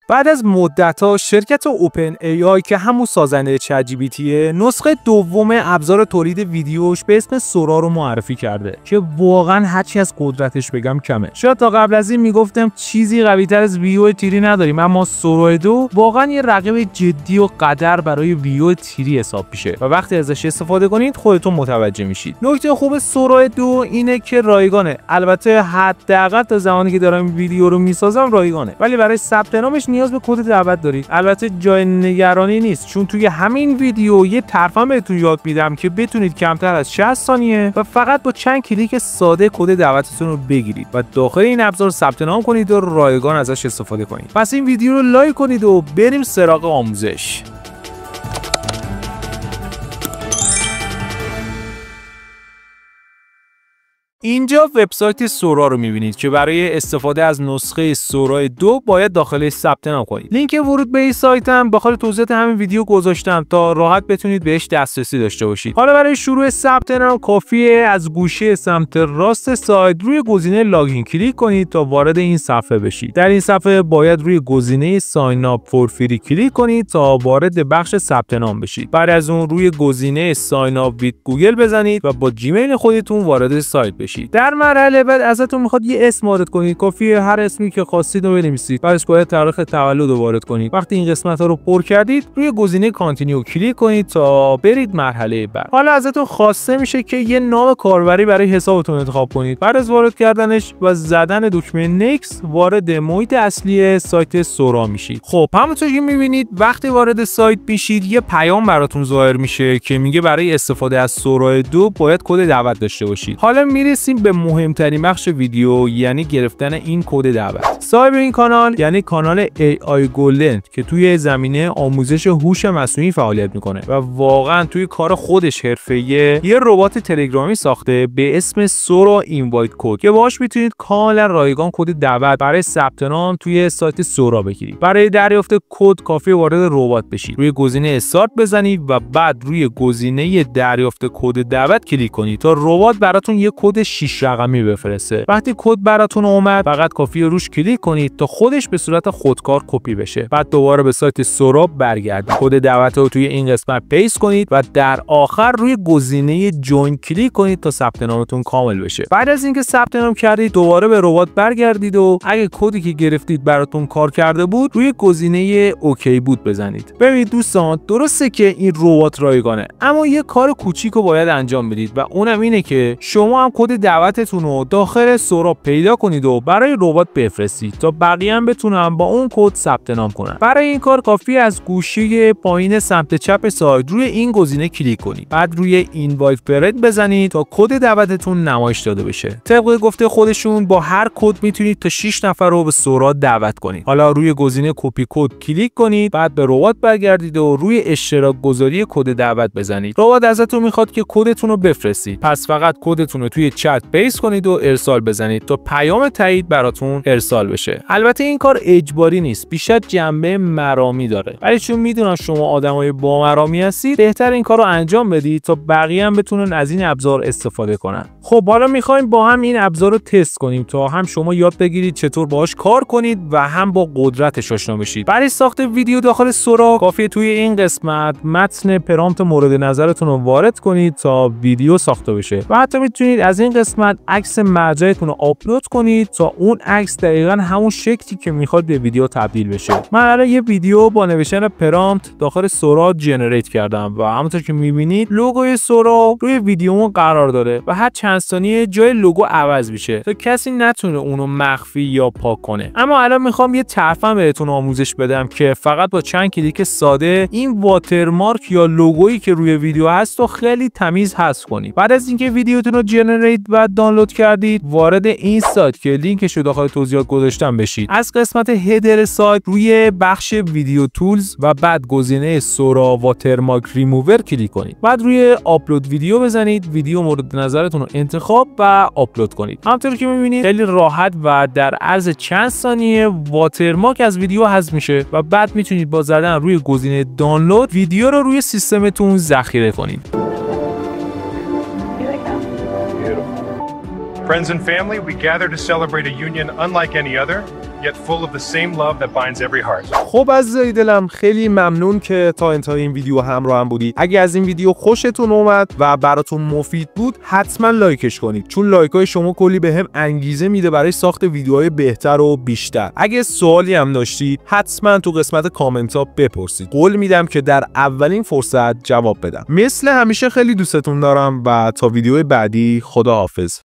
بعد از مدت‌ها شرکت اوپن ای آی که همون سازنده چت جی پی تی نسخه دوم ابزار تولید ویدیوش به اسم سورا رو معرفی کرده که واقعا هرچی از قدرتش بگم کمه. شاید تا قبل از این میگفتم چیزی قوی‌تر از ویو تیری نداریم، اما سورا 2 واقعا یه رقیب جدی و قدر برای ویو تیری حساب میشه و وقتی ازش استفاده کنید خودتون متوجه میشید. نکته خوب سورا 2 اینه که رایگانه. البته حداقل تا زمانی که دارم ویدیو رو میسازم رایگانه، ولی برای ثبت نامش نیاز به کد دعوت دارید. البته جای نگرانی نیست، چون توی همین ویدیو یه طرفم بهتون یاد میدم که بتونید کمتر از 60 ثانیه و فقط با چند کلیک ساده کد دعوتتون رو بگیرید و داخل این ابزار ثبت نام کنید و رایگان ازش استفاده کنید. پس این ویدیو رو لایک کنید و بریم سراغ آموزش. اینجا وبسایت سورا رو می‌بینید که برای استفاده از نسخه سورا 2 باید داخلش ثبت نام کنید. لینک ورود به این سایت هم داخل توضیحات همین ویدیو گذاشتم تا راحت بتونید بهش دسترسی داشته باشید. حالا برای شروع ثبت نام کافیه از گوشه سمت راست سایت روی گزینه لاگین کلیک کنید تا وارد این صفحه بشید. در این صفحه باید روی گزینه ساین اپ فور فری کلیک کنید تا وارد بخش ثبت نام بشید. بعد از اون روی گزینه ساین اپ ویت گوگل بزنید و با جیمیل خودتون وارد سایت بشید. در مرحله بعد ازتون میخواد یه اسم وارد کنید. کافیه هر اسمی که خواستید رو بنویسید. بعدش باید تاریخ تولد رو وارد کنید. وقتی این قسمت ها رو پر کردید روی گزینه کانتینیو کلیک کنید تا برید مرحله بعد. حالا ازتون خواسته میشه که یه نام کاربری برای حسابتون انتخاب کنید. بعد از وارد کردنش و زدن دکمه نکست وارد محیط اصلی سایت سورا میشید. خب همونطور که میبینید وقتی وارد سایت میشید یه پیام براتون ظاهر میشه که میگه برای استفاده از سورا 2 باید کد دعوت داشته باشید. حالا میرسیم به مهمترین بخش ویدیو، یعنی گرفتن این کد دعوت. صاحب این کانال یعنی کانال AI Golden که توی زمینه آموزش هوش مصنوعی فعالیت میکنه و واقعا توی کار خودش حرفه‌ایه یه ربات تلگرامی ساخته به اسم سورا اینوایت کد که باهاش میتونید کاملا رایگان کد دعوت برای ثبت نام توی سایت سورا بگیرید. برای دریافت کد کافی وارد ربات بشید. روی گزینه استارت بزنید و بعد روی گزینه دریافت کد دعوت کلیک کنید تا ربات براتون یه کد 6 رقمی بفرسته. وقتی کد براتون اومد فقط کافیه روش کلیک کنید تا خودش به صورت خودکار کپی بشه. بعد دوباره به سایت سورا برگردید. کد دعوت رو توی این قسمت پیست کنید و در آخر روی گزینه جوین کلیک کنید تا ثبت نامتون کامل بشه. بعد از اینکه ثبت نام کردید دوباره به ربات برگردید و اگه کدی که گرفتید براتون کار کرده بود روی گزینه اوکی بود بزنید. ببینید دوستان درسته که این ربات رایگانه، اما یه کار کوچیکو باید انجام بدید و اونم اینه که شما هم کد دعوتتون رو داخل سورا پیدا کنید و برای ربات بفرستید تا بقیه هم بتونن با اون کد ثبت نام کنن. برای این کار کافی از گوشه پایین سمت چپ سایت روی این گزینه کلیک کنید. بعد روی اینوایت فرند بزنید تا کد دعوتتون نمایش داده بشه. طبق گفته خودشون با هر کد میتونید تا 6 نفر رو به سورا دعوت کنید. حالا روی گزینه کپی کد کلیک کنید، بعد به ربات برگردید و روی اشتراک گذاری کد دعوت بزنید. ربات ازتون میخواد که کدتون رو بفرستید. پس فقط کدتون رو توی چت پیست کنید و ارسال بزنید تا پیام تایید براتون ارسال بشه. البته این کار اجباری نیست، بیشتر جنبه مرامی داره. ولی چون میدونم شما آدمای با مرامی هستید بهتر این کار رو انجام بدید تا بقیه هم بتونن از این ابزار استفاده کنن. خب حالا میخوایم با هم این ابزار رو تست کنیم تا هم شما یاد بگیرید چطور باهاش کار کنید و هم با قدرتش آشنا بشید. برای ساخت ویدیو داخل سورا کافیه توی این قسمت متن پرامپت مورد نظرتون رو وارد کنید تا ویدیو ساخته بشه و حتی میتونید از این قسمت عکس مرجعتون رو آپلود کنید تا اون عکس دقیقاً همون شکلی که میخواد به ویدیو تبدیل بشه. من الان یه ویدیو با نوشتن پرامپت داخل سورا جنریت کردم و همونطور که میبینید لوگوی سورا روی ویدیومون قرار داره و هر چند ثانیه جای لوگو عوض میشه تا کسی نتونه اونو مخفی یا پاک کنه. اما الان میخوام یه طرفم بهتون آموزش بدم که فقط با چند کلیک ساده این واترمارک یا لوگویی که روی ویدیو هست رو خیلی تمیز حذف کنید. بعد از اینکه ویدیوتون رو جنریت و دانلود کردید وارد این سایت که لینکش رو داخل توضیحات گذاشتم بشید. از قسمت هدر سایت روی بخش ویدیو تولز و بعد گزینه سورا واترمارک ریموور کلیک کنید. بعد روی آپلود ویدیو بزنید، ویدیو مورد نظرتون رو انتخاب و آپلود کنید. همونطور که می‌بینید خیلی راحت و در عرض چند ثانیه واترمارک از ویدیو حذف میشه و بعد میتونید با زدن روی گزینه دانلود ویدیو رو روی سیستمتون ذخیره کنید. Friends and family, we gather to celebrate a union unlike any other, yet full of the same love that binds every heart. خب عزیزای دلم، خیلی ممنون که تا انتهای این ویدیو همراه هم بودید. اگه از این ویدیو خوشتون اومد و براتون مفید بود، حتما لایکش کنید، چون لایک‌های شما کلی بهم انگیزه میده برای ساخت ویدیوهای بهتر و بیشتر. اگه سوالی هم داشتید، حتما تو قسمت کامنت ها بپرسید. قول میدم که در اولین فرصت جواب بدم. مثل همیشه خیلی دوستتون دارم و تا ویدیو بعدی، خداحافظ.